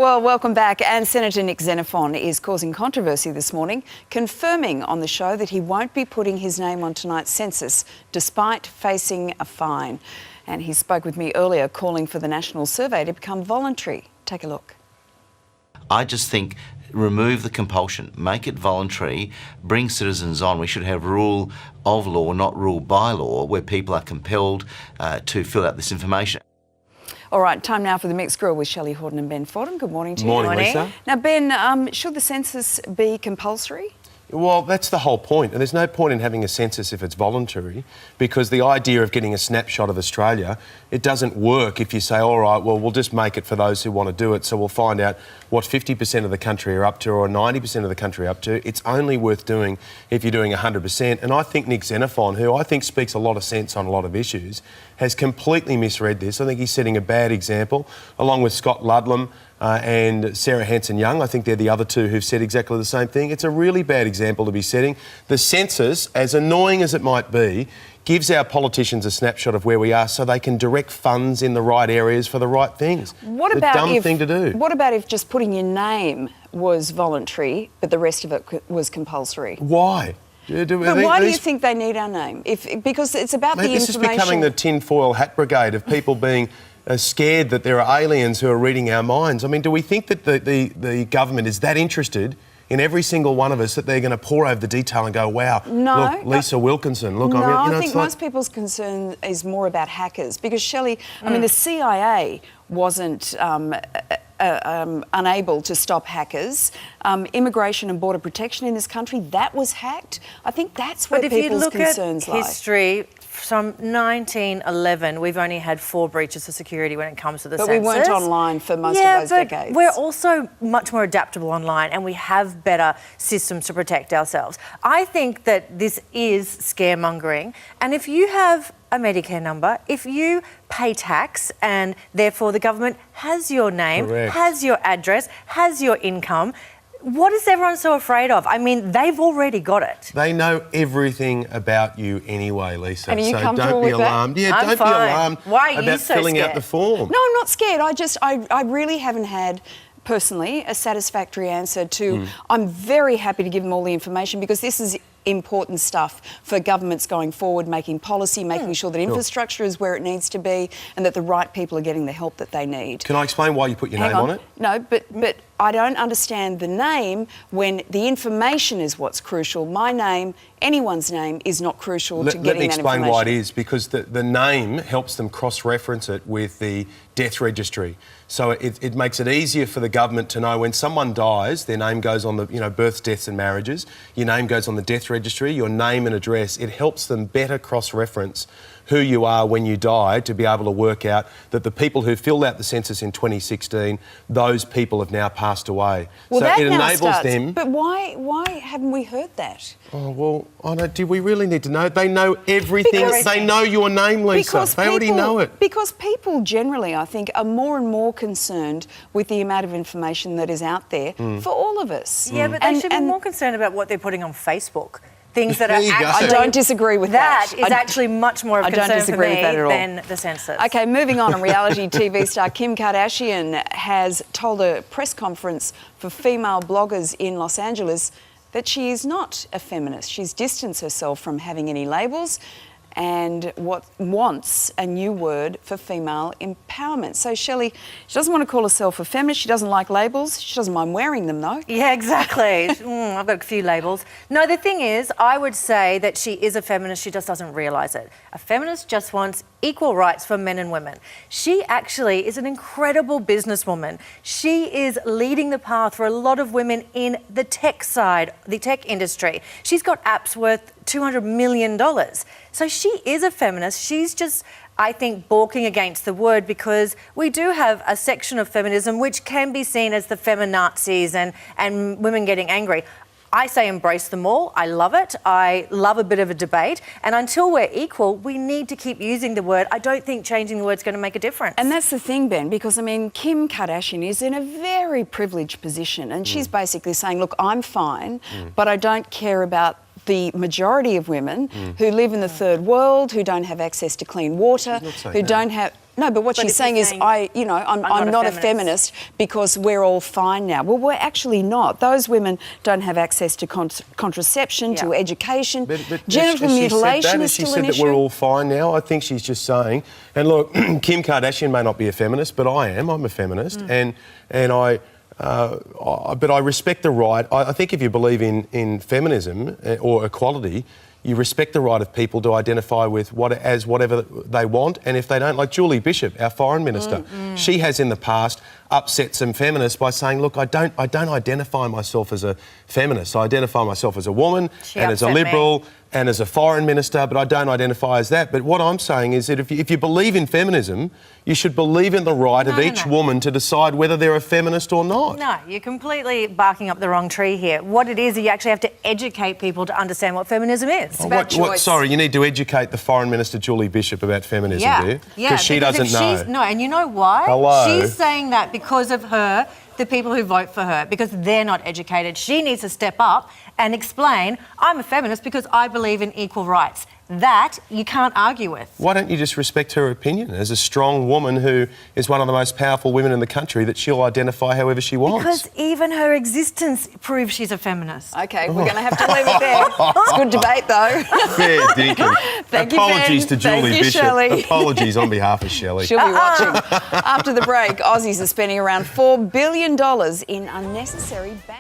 Well, welcome back. And Senator Nick Xenophon is causing controversy this morning, confirming on the show that he won't be putting his name on tonight's census, despite facing a fine. And he spoke with me earlier, calling for the national survey to become voluntary. Take a look. I just think remove the compulsion, make it voluntary, bring citizens on. We should have rule of law, not rule by law, where people are compelled to fill out this information. All right, time now for the Mixed Grill with Shelley Horton and Ben Fordham. Good morning to you. Morning, Lisa. Now, Ben, should the census be compulsory? Well, that's the whole point. And there's no point in having a census if it's voluntary, because the idea of getting a snapshot of Australia, it doesn't work if you say, all right, well, we'll just make it for those who want to do it. So we'll find out what 50% of the country are up to or 90% of the country are up to. It's only worth doing if you're doing 100%. And I think Nick Xenophon, who I think speaks a lot of sense on a lot of issues, has completely misread this. I think he's setting a bad example, along with Scott Ludlam and Sarah Hanson-Young. I think they're the other two who've said exactly the same thing. It's a really bad example to be setting. The census, as annoying as it might be, gives our politicians a snapshot of where we are so they can direct funds in the right areas for the right things. What about a dumb thing to do. What about if just putting your name was voluntary, but the rest of it was compulsory? Why? But why do you think they need our name? Because it's about the information. This is becoming the tinfoil hat brigade of people being scared that there are aliens who are reading our minds. I mean, do we think that the government is that interested in every single one of us that they're going to pour over the detail and go, wow, no, look, Lisa Wilkinson, look, no, I mean, I think most people's concern is more about hackers. Because, Shelley, I mean, the CIA wasn't unable to stop hackers. Immigration and border protection in this country, that was hacked. I think that's where people's concerns lie. But if you look at history, from 1911, we've only had 4 breaches of security when it comes to the census. But we weren't online for most of those decades. We're also much more adaptable online, and we have better systems to protect ourselves. I think that this is scaremongering, and if you have a Medicare number, if you pay tax and therefore the government has your name, correct, has your address, has your income, what is everyone so afraid of? I mean, they've already got it. They know everything about you anyway, Lisa. And are you so comfortable don't be with that? alarmed. Yeah, I'm don't fine. be alarmed Why are you about so filling scared? out the form. No, I'm not scared. I really haven't had, personally, a satisfactory answer to... I'm very happy to give them all the information because this is important stuff for governments going forward, making policy, making sure that infrastructure is where it needs to be and that the right people are getting the help that they need. Can I explain why you put your name on it? No, but I don't understand the name when the information is what's crucial. My name, anyone's name, is not crucial to getting that information. Let me explain why it is, because the name helps them cross-reference it with the death registry. So it makes it easier for the government to know when someone dies, their name goes on the, births, deaths and marriages, your name goes on the death registry, your name and address. It helps them better cross-reference who you are when you die to be able to work out that the people who filled out the census in 2016, those people have now passed away. Well, so that it now enables starts, them... But why haven't we heard that? Oh, well, do we really need to know? They know everything. They know your name, Lisa. They already know it. Because people generally, I think, are more and more concerned with the amount of information that is out there for all of us. Yeah, but they should be more concerned about what they're putting on Facebook. Things that are actually... I don't disagree with that. That is actually much more of a concern for me than the census. OK, moving on. Reality TV star Kim Kardashian has told a press conference for female bloggers in Los Angeles that she is not a feminist. She's distanced herself from having any labels and wants a new word for female empowerment. So, Shelley, she doesn't want to call herself a feminist. She doesn't like labels. She doesn't mind wearing them, though. Yeah, exactly. I've got a few labels. No, the thing is, I would say that she is a feminist. She just doesn't realise it. A feminist just wants equal rights for men and women. She actually is an incredible businesswoman. She is leading the path for a lot of women in the tech side, the tech industry. She's got apps worth $200 million. So she is a feminist. She's just, I think, balking against the word because we do have a section of feminism which can be seen as the feminazis and women getting angry. I say embrace them all. I love it. I love a bit of a debate. And until we're equal, we need to keep using the word. I don't think changing the word's going to make a difference. And that's the thing, Ben, because, I mean, Kim Kardashian is in a very privileged position and she's basically saying, look, I'm fine, but I don't care about the majority of women who live in the third world, who don't have access to clean water, who don't have... No, but what But she's if saying you're is, saying, I'm not a feminist because we're all fine now. Well, we're actually not. Those women don't have access to contraception, to education. But Genital has she mutilation said that? is Has she still said an that issue. we're all fine now? I think she's just saying, and look, Kim Kardashian may not be a feminist, but I am. I'm a feminist, and but I respect the right. I think if you believe in feminism or equality, you respect the right of people to identify with whatever they want, and if they don't, like Julie Bishop, our foreign minister, she has in the past upset some feminists by saying, "Look, I don't identify myself as a feminist. I identify myself as a woman and as a liberal and as a foreign minister, but I don't identify as that." But what I'm saying is that if you believe in feminism, you should believe in the right of each woman to decide whether they're a feminist or not. No, you're completely barking up the wrong tree here. What it is, you actually have to educate people to understand what feminism is. It's about choice. Sorry, you need to educate the Foreign Minister, Julie Bishop, about feminism, do you? Yeah, Because she doesn't know. No, and you know why? Hello? She's saying that because of her, the people who vote for her, because they're not educated. She needs to step up and explain, I'm a feminist because I believe in equal rights. That you can't argue with. Why don't you just respect her opinion as a strong woman who is one of the most powerful women in the country, that she'll identify however she wants? Because even her existence proves she's a feminist. Okay, we're going to have to leave it there. It's good debate, though. Fair dinkum. Thank you, Apologies Ben. to Julie Thank you, Bishop. Shelley. Apologies on behalf of Shelley. She'll be watching. After the break, Aussies are spending around $4 billion in unnecessary bank